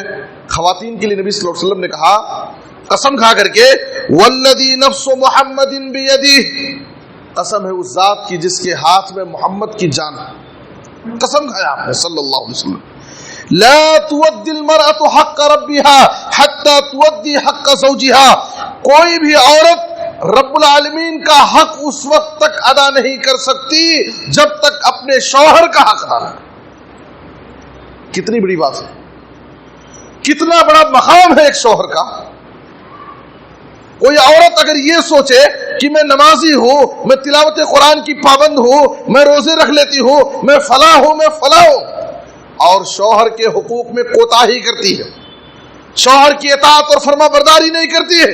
خواتین کے لیے نبی صلی اللہ علیہ وسلم نے کہا، قسم کھا کر کے والذی نفس محمد بیدہ، قسم ہے اس ذات کی جس کے ہاتھ میں محمد کی جان ہے، قسم کھایا آپ نے صلی اللہ علیہ وسلم، لا تودی المرأة حق ربها حتى تودی حق زوجها، کوئی بھی عورت رب العالمین کا حق اس وقت تک ادا نہیں کر سکتی جب تک اپنے شوہر کا حق ادا نہ کرے۔ کتنی بڑی بات ہے، کتنا بڑا مقام ہے ایک شوہر کا۔ کوئی عورت اگر یہ سوچے کہ میں نمازی ہوں، میں تلاوت قرآن کی پابند ہوں، میں روزے رکھ لیتی ہوں، میں فلاں ہوں، میں فلاں ہوں، اور شوہر کے حقوق میں کوتاہی کرتی ہے، شوہر کی اطاعت اور فرما برداری نہیں کرتی ہے،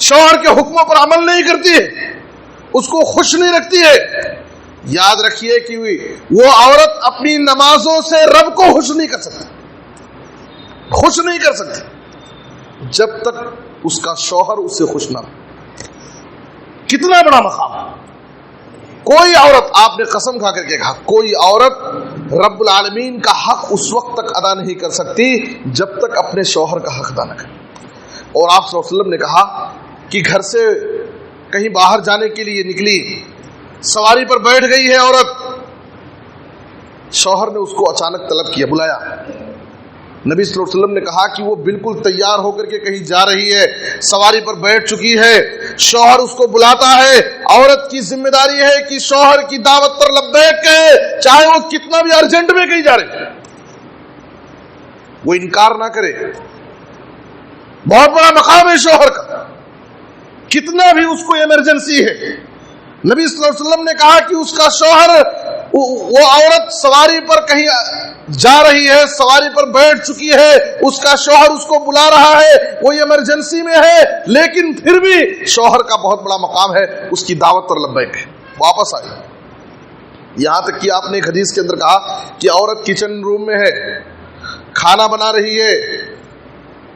شوہر کے حکموں پر عمل نہیں کرتی ہے، اس کو خوش نہیں رکھتی ہے، یاد رکھیے کہ وہ عورت اپنی نمازوں سے رب کو خوش نہیں کر سکتی، خوش نہیں کر سکتی جب تک اس کا شوہر اس سے خوش نہ ہو۔ کتنا بڑا مقام ہے۔ کوئی عورت، آپ نے قسم کھا کر کے کہا، کوئی عورت رب العالمین کا حق اس وقت تک ادا نہیں کر سکتی جب تک اپنے شوہر کا حق ادا نہ کرے۔ اور آپ صلی اللہ علیہ وسلم نے کہا کہ گھر سے کہیں باہر جانے کے لیے نکلی، سواری پر بیٹھ گئی ہے عورت، شوہر نے اس کو اچانک طلب کیا، بلایا، نبی صلی اللہ علیہ وسلم نے کہا کہ وہ بالکل تیار ہو کر کے کہیں جا رہی ہے، سواری پر بیٹھ چکی ہے، شوہر اس کو بلاتا ہے، عورت کی ذمہ داری ہے کہ شوہر کی دعوت پر لبیک کہے، چاہے وہ کتنا بھی ارجنٹ میں کہیں جا رہے، وہ انکار نہ کرے۔ بہت بڑا مقام ہے شوہر کا، کتنا بھی اس کو ایمرجنسی ہے۔ نبی صلی اللہ علیہ وسلم نے کہا کہ اس کا شوہر وہ عورت سواری پر کہیں جا رہی ہے, سواری پر بیٹھ چکی ہے, اس کا شوہر اس کو بلا رہا ہے, وہ ایمرجنسی میں ہے, لیکن پھر بھی شوہر کا بہت بڑا مقام ہے, اس کی دعوت پر لبیک ہے, واپس آئے. یہاں تک کہ آپ نے ایک حدیث کے اندر کہا کہ عورت کچن روم میں ہے, کھانا بنا رہی ہے,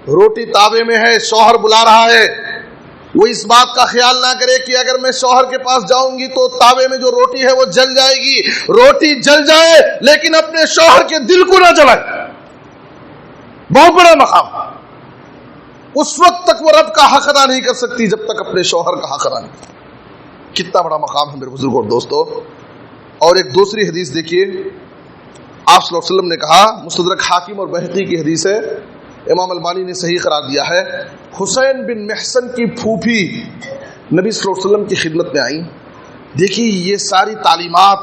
روٹی تاوے میں ہے, شوہر بلا رہا ہے, وہ اس بات کا خیال نہ کرے کہ اگر میں شوہر کے پاس جاؤں گی تو تاوے میں جو روٹی ہے وہ جل جائے گی. روٹی جل جائے لیکن اپنے شوہر کے دل کو نہ جلائے. بہت بڑا مقام. اس وقت تک وہ رب کا حق ادا نہیں کر سکتی جب تک اپنے شوہر کا حق ادا نہیں کرتی. کتنا بڑا مقام ہے میرے بزرگوں اور دوستو. اور ایک دوسری حدیث دیکھیے, آپ صلی اللہ علیہ وسلم نے کہا, مستدرک حاکم اور بہقی کی حدیث ہے, امام البانی نے صحیح قرار دیا ہے, حسین بن محسن کی پھوپھی نبی صلی اللہ علیہ وسلم کی خدمت میں آئیں. دیکھیے یہ ساری تعلیمات,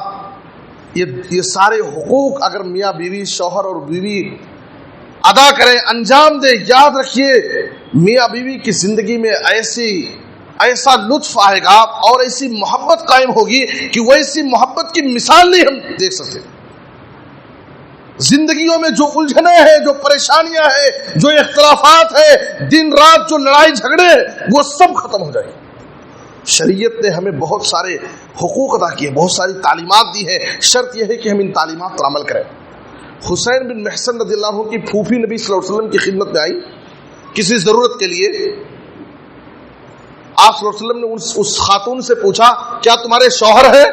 یہ سارے حقوق اگر میاں بیوی, شوہر اور بیوی ادا کریں, انجام دیں, یاد رکھیے میاں بیوی کی زندگی میں ایسا لطف آئے گا اور ایسی محبت قائم ہوگی کہ وہ ایسی محبت کی مثال نہیں ہم دیکھ سکتے. زندگیوں میں جو الجھنیں ہیں, جو پریشانیاں ہیں, جو اختلافات ہیں, دن رات جو لڑائی جھگڑے ہیں, وہ سب ختم ہو جائیں. شریعت نے ہمیں بہت سارے حقوق ادا کیے, بہت ساری تعلیمات دی ہے. شرط یہ ہے کہ ہم ان تعلیمات پر عمل کریں. حسین بن محسن رضی اللہ عنہ کی پھوپھی نبی صلی اللہ علیہ وسلم کی خدمت میں آئی کسی ضرورت کے لیے. آپ صلی اللہ علیہ وسلم نے اس خاتون سے پوچھا, کیا تمہارے شوہر ہے؟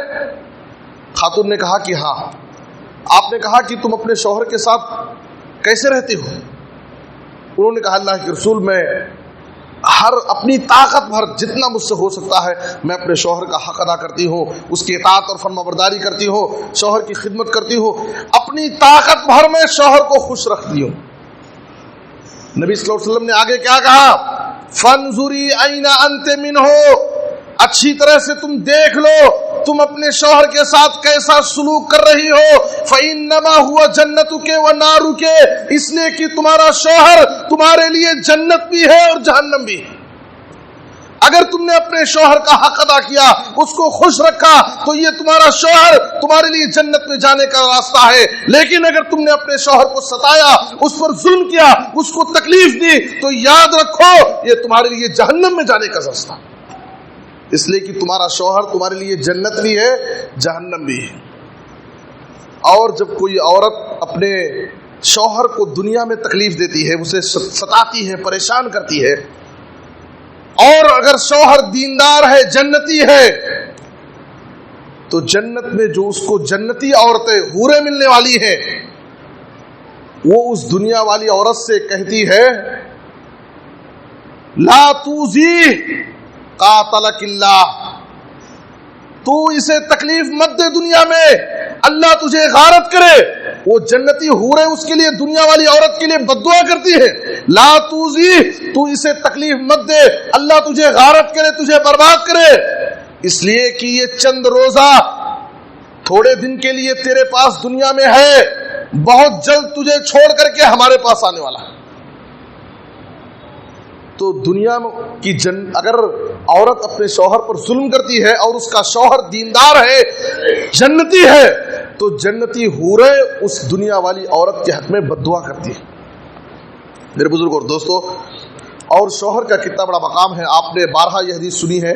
خاتون نے کہا کہ ہاں. آپ نے کہا کہ تم اپنے شوہر کے ساتھ کیسے رہتی ہو؟ انہوں نے کہا اللہ کے رسول, میں ہر اپنی طاقت بھر جتنا مجھ سے ہو سکتا ہے میں اپنے شوہر کا حق ادا کرتی ہوں, اس کی اطاعت اور فرمانبرداری کرتی ہوں, شوہر کی خدمت کرتی ہوں, اپنی طاقت بھر میں شوہر کو خوش رکھتی ہوں. نبی صلی اللہ علیہ وسلم نے آگے کیا کہا, فانظری این انت منہ, اچھی طرح سے تم دیکھ لو تم اپنے شوہر کے ساتھ کیسا سلوک کر رہی ہو. فإنما هو جنتک ونارک, اس لیے کہ تمہارا شوہر تمہارے لیے جنت بھی ہے اور جہنم بھی ہے. اگر تم نے اپنے شوہر کا حق ادا کیا, اس کو خوش رکھا, تو یہ تمہارا شوہر تمہارے لیے جنت میں جانے کا راستہ ہے. لیکن اگر تم نے اپنے شوہر کو ستایا, اس پر ظلم کیا, اس کو تکلیف دی, تو یاد رکھو یہ تمہارے لیے جہنم میں جانے کا راستہ ہے. اس لیے کہ تمہارا شوہر تمہارے لیے جنت بھی ہے, جہنم بھی ہے. اور جب کوئی عورت اپنے شوہر کو دنیا میں تکلیف دیتی ہے, اسے ستاتی ہے, پریشان کرتی ہے, اور اگر شوہر دیندار ہے, جنتی ہے, تو جنت میں جو اس کو جنتی عورتیں حوریں ملنے والی ہیں, وہ اس دنیا والی عورت سے کہتی ہے, لا توزی قاتلک اللہ, تو اسے تکلیف مت دے دنیا میں, اللہ تجھے غارت کرے. وہ جنتی حوریں اس کے لیے, دنیا والی عورت کے لیے بددعا کرتی ہے, لا توزی, تو اسے تکلیف مت دے, اللہ تجھے غارت کرے, تجھے برباد کرے. اس لیے کہ یہ چند روزہ تھوڑے دن کے لیے تیرے پاس دنیا میں ہے, بہت جلد تجھے چھوڑ کر کے ہمارے پاس آنے والا ہے. تو دنیا کی اگر عورت اپنے شوہر پر ظلم کرتی ہے اور اس کا شوہر دیندار ہے, جنتی ہے, تو جنتی حوریں اس دنیا والی عورت کے حق میں بددعا کرتی ہے. میرے بزرگ اور دوستو, اور شوہر کا کتنا بڑا مقام ہے. آپ نے بارہا یہ حدیث سنی ہے,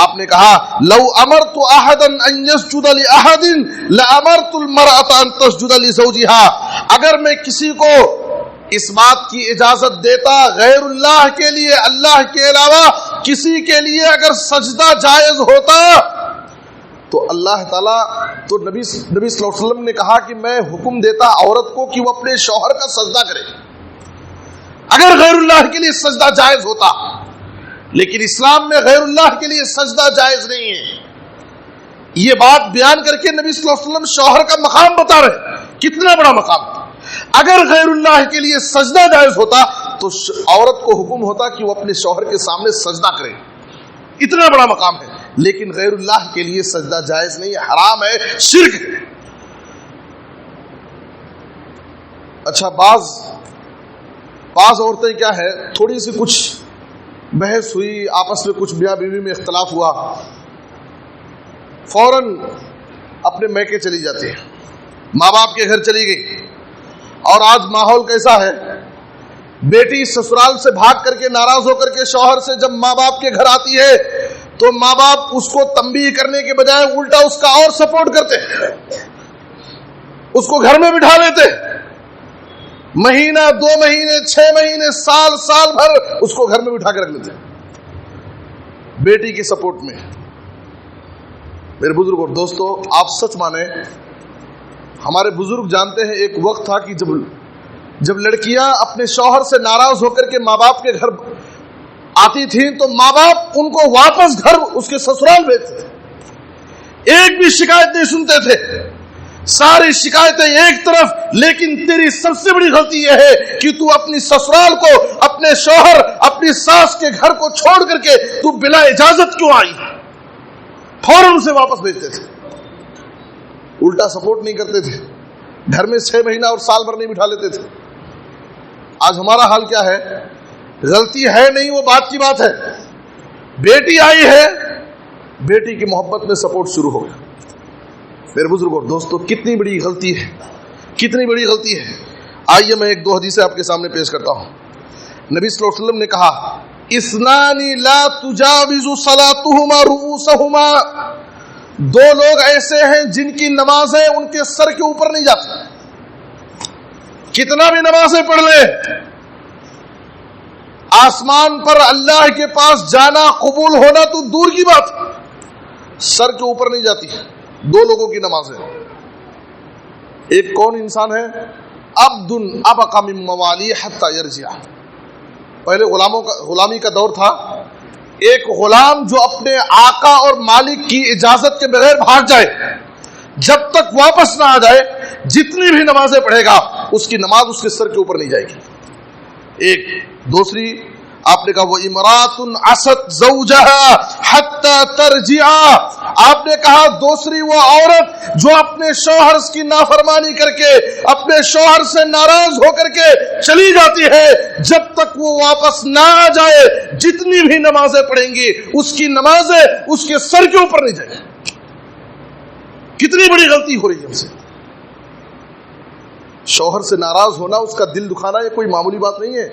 آپ نے کہا, لو امرت احدا ان يسجد لاحد لامرت المرأة ان تسجد لزوجها, اگر میں کسی کو اس بات کی اجازت دیتا غیر اللہ کے لیے, اللہ کے علاوہ کسی کے لیے اگر سجدہ جائز ہوتا, تو اللہ تعالیٰ, تو نبی صلی اللہ علیہ وسلم نے کہا کہ میں حکم دیتا عورت کو کہ وہ اپنے شوہر کا سجدہ کرے, اگر غیر اللہ کے لیے سجدہ جائز ہوتا. لیکن اسلام میں غیر اللہ کے لیے سجدہ جائز نہیں ہے. یہ بات بیان کر کے نبی صلی اللہ علیہ وسلم شوہر کا مقام بتا رہے, کتنا بڑا مقام. اگر غیر اللہ کے لیے سجدہ جائز ہوتا تو عورت کو حکم ہوتا کہ وہ اپنے شوہر کے سامنے سجدہ کرے, اتنا بڑا مقام ہے. لیکن غیر اللہ کے لیے سجدہ جائز نہیں ہے, حرام ہے, شرک ہے. اچھا, بعض عورتیں کیا ہے, تھوڑی سی کچھ بحث ہوئی, آپس میں کچھ میاں بیوی میں اختلاف ہوا, فوراً اپنے میکے چلی جاتی ہے, ماں باپ کے گھر چلی گئی. اور آج ماحول کیسا ہے, بیٹی سسرال سے بھاگ کر کے ناراض ہو کر کے شوہر سے جب ماں باپ کے گھر آتی ہے تو ماں باپ اس کو تنبیہ کرنے کے بجائے الٹا اس کا اور سپورٹ کرتے, اس کو گھر میں بٹھا لیتے, مہینہ 2 مہینے 6 مہینے سال بھر اس کو گھر میں بٹھا کے رکھ لیتے بیٹی کے سپورٹ میں. میرے بزرگ اور دوستو, آپ سچ مانیں, ہمارے بزرگ جانتے ہیں ایک وقت تھا کہ جب لڑکیاں اپنے شوہر سے ناراض ہو کر کے ماں باپ کے گھر آتی تھیں تو ماں باپ ان کو واپس گھر اس کے سسرال بھیجتے تھے, ایک بھی شکایت نہیں سنتے تھے, ساری شکایتیں ایک طرف. لیکن تیری سب سے بڑی غلطی یہ ہے کہ تو اپنی سسرال کو, اپنے شوہر, اپنی ساس کے گھر کو چھوڑ کر کے تو بلا اجازت کیوں آئی. فوراً اسے واپس بھیجتے تھے, الٹا سپورٹ نہیں کرتے تھے, گھر میں 6 مہینہ اور سال بھر نہیں بٹھا لیتے تھے. آج ہمارا حال کیا ہے, غلطی ہے نہیں وہ بات کی بات ہے, بیٹی آئی ہے, بیٹی کی محبت میں سپورٹ شروع ہو گیا. میرے بزرگ اور دوستو, کتنی بڑی غلطی ہے, کتنی بڑی غلطی ہے. آئیے میں 1-2 حدیثیں آپ کے سامنے پیش کرتا ہوں. نبی صلی اللہ علیہ وسلم نے کہا, اثنان لا تجاوز صلاتهما رؤوسهما, 2 لوگ ایسے ہیں جن کی نمازیں ان کے سر کے اوپر نہیں جاتی, کتنا بھی نمازیں پڑھ لے, آسمان پر اللہ کے پاس جانا قبول ہونا تو دور کی بات, سر کے اوپر نہیں جاتی. 2 لوگوں کی نمازیں. ایک کون انسان ہے, عبد ابقى من موالی حتى يرجع. پہلے غلامی کا دور تھا, ایک غلام جو اپنے آقا اور مالک کی اجازت کے بغیر بھاگ جائے, جب تک واپس نہ آ جائے جتنی بھی نمازیں پڑھے گا اس کی نماز اس کے سر کے اوپر نہیں جائے گی. ایک دوسری آپ نے کہا وہ امرات عصت زوجہا حتی ترجع, آپ نے کہا دوسری وہ عورت جو اپنے شوہر کی نافرمانی کر کے اپنے شوہر سے ناراض ہو کر کے چلی جاتی ہے, جب تک وہ واپس نہ آ جائے جتنی بھی نمازیں پڑھیں گی اس کی نمازیں اس کے سر کے اوپر نہیں جائیں. کتنی بڑی غلطی ہو رہی ہے ہم سے. شوہر سے ناراض ہونا, اس کا دل دکھانا, یہ کوئی معمولی بات نہیں ہے.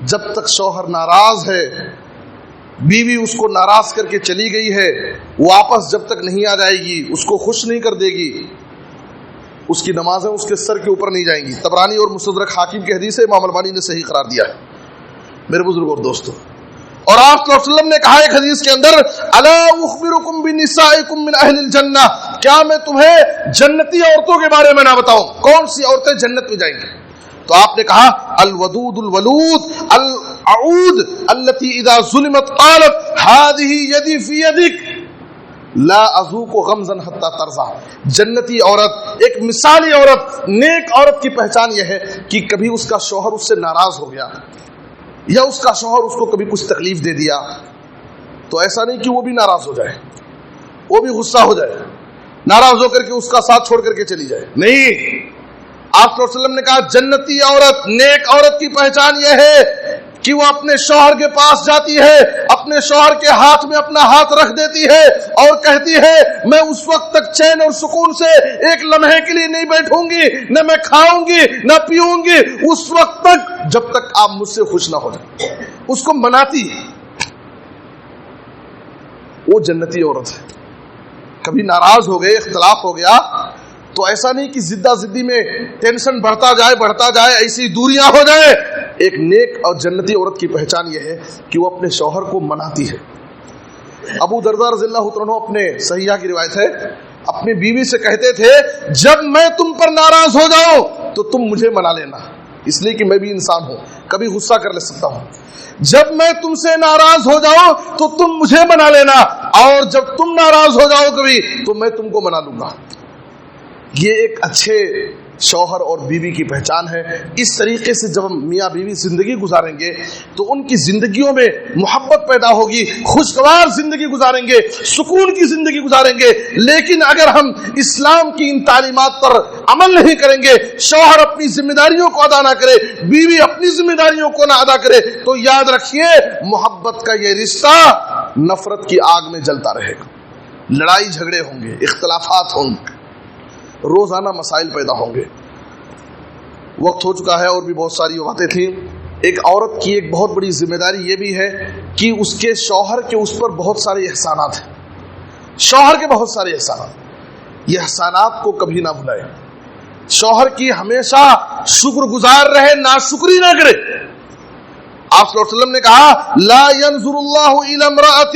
جب تک شوہر ناراض ہے, بیوی اس کو ناراض کر کے چلی گئی ہے, واپس جب تک نہیں آ جائے گی, اس کو خوش نہیں کر دے گی, اس کی نمازیں اس کے سر کے اوپر نہیں جائیں گی. طبرانی اور مستدرک حاکم کی حدیث ہے, امام البانی نے صحیح قرار دیا ہے. میرے بزرگ اور دوستو, اور آپ صلی اللہ علیہ وسلم نے کہا ایک حدیث کے اندر, الا اخبرکم بنسائکم من اہل الجنہ, کیا میں تمہیں جنتی عورتوں کے بارے میں نہ بتاؤں, کون سی عورتیں جنت میں جائیں گی. تو آپ نے کہا الودود الولود العود التي اذا ظلمت قالت هذه يدي في يدك لا اذوق غمزا حتى ترضى. جنتی عورت, ایک مثالی عورت, نیک عورت کی پہچان یہ ہے کہ کبھی اس کا شوہر اس سے ناراض ہو گیا یا اس کا شوہر اس کو کبھی کچھ تکلیف دے دیا تو ایسا نہیں کہ وہ بھی ناراض ہو جائے, وہ بھی غصہ ہو جائے, ناراض ہو کر کے اس کا ساتھ چھوڑ کر کے چلی جائے. نہیں, آپ صلی اللہ علیہ وسلم نے کہا جنتی عورت, نیک عورت کی پہچان یہ ہے کہ وہ اپنے شوہر کے پاس جاتی ہے, اپنے شوہر کے ہاتھ میں اپنا ہاتھ رکھ دیتی ہے اور کہتی ہے میں اس وقت تک چین اور سکون سے ایک لمحے کے لیے نہیں بیٹھوں گی, نہ میں کھاؤں گی نہ پیوں گی, اس وقت تک جب تک آپ مجھ سے خوش نہ ہو جائیں. اس کو مناتی ہے, وہ جنتی عورت ہے. کبھی ناراض ہو گئے, اختلاف ہو گیا تو ایسا نہیں کہ زدہ زدی میں ٹینشن بڑھتا جائے ایسی دوریاں ہو جائے. ایک نیک اور جنتی عورت کی پہچان یہ ہے کہ وہ اپنے شوہر کو مناتی ہے. ابو درداء رضی اللہ عنہ, اپنے صحیحہ کی روایت ہے, اپنی بیوی سے کہتے تھے جب میں تم پر ناراض ہو جاؤں تو تم مجھے منا لینا, اس لیے کہ میں بھی انسان ہوں, کبھی غصہ کر لے سکتا ہوں. جب میں تم سے ناراض ہو جاؤں تو تم مجھے منا لینا, اور جب تم ناراض ہو جاؤ کبھی تو میں تم کو منا لوں گا. یہ ایک اچھے شوہر اور بیوی کی پہچان ہے. اس طریقے سے جب ہم میاں بیوی زندگی گزاریں گے تو ان کی زندگیوں میں محبت پیدا ہوگی, خوشگوار زندگی گزاریں گے, سکون کی زندگی گزاریں گے. لیکن اگر ہم اسلام کی ان تعلیمات پر عمل نہیں کریں گے, شوہر اپنی ذمہ داریوں کو ادا نہ کرے, بیوی اپنی ذمہ داریوں کو نہ ادا کرے, تو یاد رکھیے محبت کا یہ رشتہ نفرت کی آگ میں جلتا رہے گا. لڑائی جھگڑے ہوں گے، اختلافات ہوں گے، روزانہ مسائل پیدا ہوں گے۔ وقت ہو چکا ہے اور بھی بہت ساری باتیں تھیں۔ ایک عورت کی ایک بہت بڑی ذمہ داری یہ بھی ہے کہ اس کے شوہر کے اس پر بہت سارے احسانات ہیں، شوہر کے بہت سارے احسانات، یہ احسانات کو کبھی نہ بھلائے، شوہر کی ہمیشہ شکر گزار رہے، ناشکری نہ کرے۔ آپ صلی اللہ علیہ وسلم نے کہا لا ينظر اللہ الى امرأة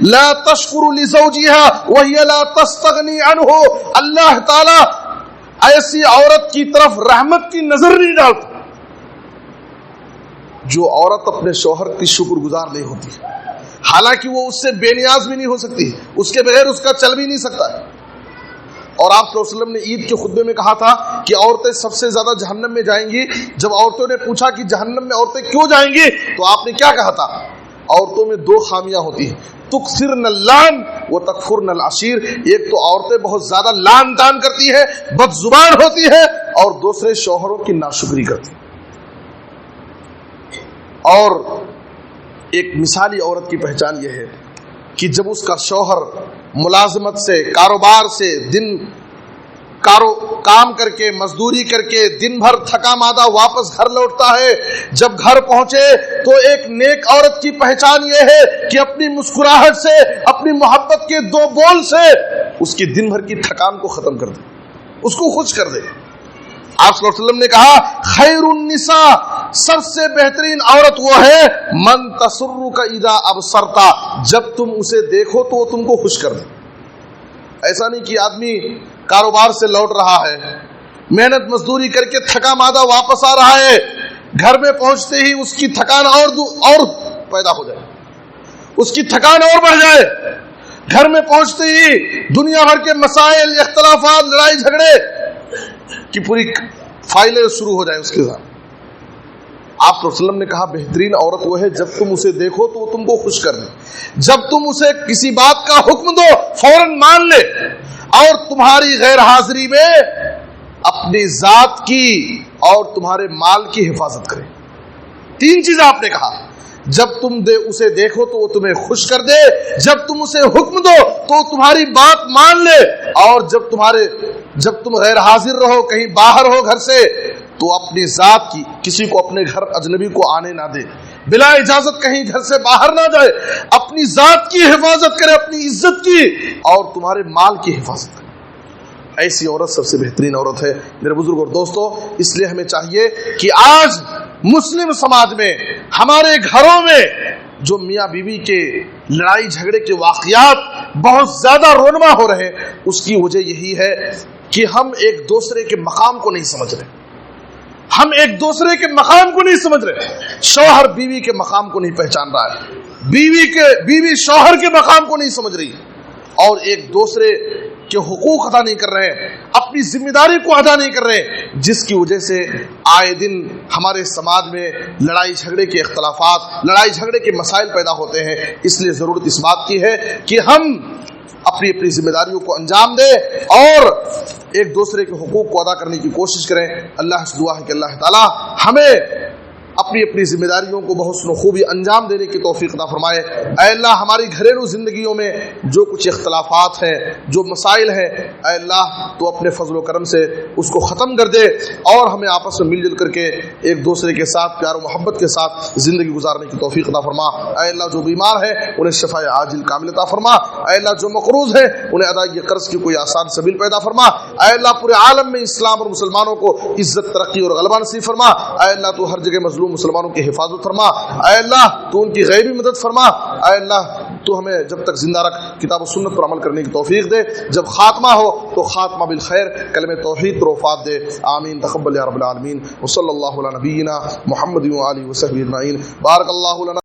لا تشکر لزوجها وهي لا تستغنی عنہ، اللہ تعالی ایسی عورت کی طرف رحمت کی نظر نہیں ڈالتا جو عورت اپنے شوہر کی شکر گزار نہیں ہوتی، حالانکہ وہ اس سے بے نیاز بھی نہیں ہو سکتی، اس کے بغیر اس کا چل بھی نہیں سکتا ہے۔ اور آپ صلی اللہ علیہ وسلم نے عید کے خطبے میں کہا تھا کہ عورتیں سب سے زیادہ جہنم میں جائیں گی۔ جب عورتوں نے پوچھا کہ جہنم میں عورتیں کیوں جائیں گی تو آپ نے کیا کہا تھا؟ عورتوں میں دو خامیاں ہوتی ہیں، تکثرن اللعن و تکفرن العشیر۔ ایک تو عورتیں بہت زیادہ لعن طعن کرتی ہیں، بد زبان ہوتی ہیں، اور دوسرے شوہروں کی ناشکری کرتی ہیں۔ اور ایک مثالی عورت کی پہچان یہ ہے کہ جب اس کا شوہر ملازمت سے، کاروبار سے، کام کر کے، مزدوری کر کے دن بھر تھکا مادہ واپس گھر لوٹتا ہے، جب گھر پہنچے تو ایک نیک عورت کی پہچان یہ ہے کہ اپنی مسکراہٹ سے، اپنی محبت کے دو بول سے اس کی دن بھر کی تھکان کو ختم کر دے، اس کو خوش کر دے۔ آپ صلی اللہ علیہ وسلم نے کہا خیر النساء، سب سے بہترین عورت وہ ہے من تسرک اذا ابصرتا، جب تم اسے دیکھو تو وہ تم کو خوش کر دے۔ ایسا نہیں کہ آدمی کاروبار سے لوٹ رہا ہے، محنت مزدوری کر کے تھکا مادہ واپس آ رہا ہے، گھر میں پہنچتے ہی اس کی تھکان اور پیدا ہو جائے، اس کی تھکان اور بڑھ جائے، گھر میں پہنچتے ہی دنیا بھر کے مسائل، اختلافات، لڑائی جھگڑے کی پوری فائلیں شروع ہو جائے اس کے ساتھ۔ آپ صلی اللہ علیہ وسلم نے کہا بہترین عورت وہ ہے جب تم اسے دیکھو تو وہ تم کو خوش کر دے، جب تم اسے کسی بات کا حکم دو فوراً مان لے، اور تمہاری غیر حاضری میں اپنی ذات کی اور تمہارے مال کی حفاظت کرے۔ تین چیزیں آپ نے کہا، جب تم اسے دیکھو تو وہ تمہیں خوش کر دے، جب تم اسے حکم دو تو تمہاری بات مان لے، اور جب تم غیر حاضر رہو، کہیں باہر ہو گھر سے، تو اپنی ذات کی، کسی کو اپنے گھر اجنبی کو آنے نہ دے، بلا اجازت کہیں گھر سے باہر نہ جائے، اپنی ذات کی حفاظت کرے، اپنی عزت کی اور تمہارے مال کی حفاظت کرے۔ ایسی عورت سب سے بہترین عورت ہے میرے بزرگ اور دوستو۔ اس لیے ہمیں چاہیے کہ آج مسلم سماج میں، ہمارے گھروں میں جو میاں بیوی کے لڑائی جھگڑے کے واقعات بہت زیادہ رونما ہو رہے ہیں، اس کی وجہ یہی ہے کہ ہم ایک دوسرے کے مقام کو نہیں سمجھ رہے، ہم ایک دوسرے کے مقام کو نہیں سمجھ رہے، شوہر بیوی کے مقام کو نہیں پہچان رہا ہے، بیوی شوہر کے مقام کو نہیں سمجھ رہی، اور ایک دوسرے کے حقوق ادا نہیں کر رہے، اپنی ذمہ داری کو ادا نہیں کر رہے، جس کی وجہ سے آئے دن ہمارے سماج میں لڑائی جھگڑے کے اختلافات، لڑائی جھگڑے کے مسائل پیدا ہوتے ہیں۔ اس لیے ضرورت اس بات کی ہے کہ ہم اپنی ذمہ داریوں کو انجام دیں اور ایک دوسرے کے حقوق کو ادا کرنے کی کوشش کریں۔ اللہ سے دعا ہے کہ اللہ تعالی ہمیں اپنی ذمہ داریوں کو بحسن و خوبی انجام دینے کی توفیق عطا فرمائے۔ اے اللہ ہماری گھریلو زندگیوں میں جو کچھ اختلافات ہیں، جو مسائل ہیں، اے اللہ تو اپنے فضل و کرم سے اس کو ختم کر دے اور ہمیں آپس میں مل جل کر کے ایک دوسرے کے ساتھ پیار و محبت کے ساتھ زندگی گزارنے کی توفیق عطا فرما۔ اے اللہ جو بیمار ہیں انہیں شفاء عاجل کامل عطا فرما۔ اے اللہ جو مقروض ہیں انہیں ادائیگی قرض کی کوئی آسان سبیل پیدا فرما۔ اے اللہ پورے عالم میں اسلام اور مسلمانوں کو عزت، ترقی اور غلبہ نصیب فرما۔ اے اللہ تو ہر جگہ مظلوم مسلمانوں کی حفاظت فرما۔ اے اللہ تو ان کی غیبی مدد فرما۔ اے اللہ تو ہمیں جب تک زندہ رکھ کتاب و سنت پر عمل کرنے کی توفیق دے، جب خاتمہ ہو تو خاتمہ بالخیر، کلمہ توحید پر وفات دے۔ آمین تقبل یا رب العالمین۔ وصلی اللہ علی نبینا محمد و آلہ وصحبہ اجمعین۔ بارک اللہ لنا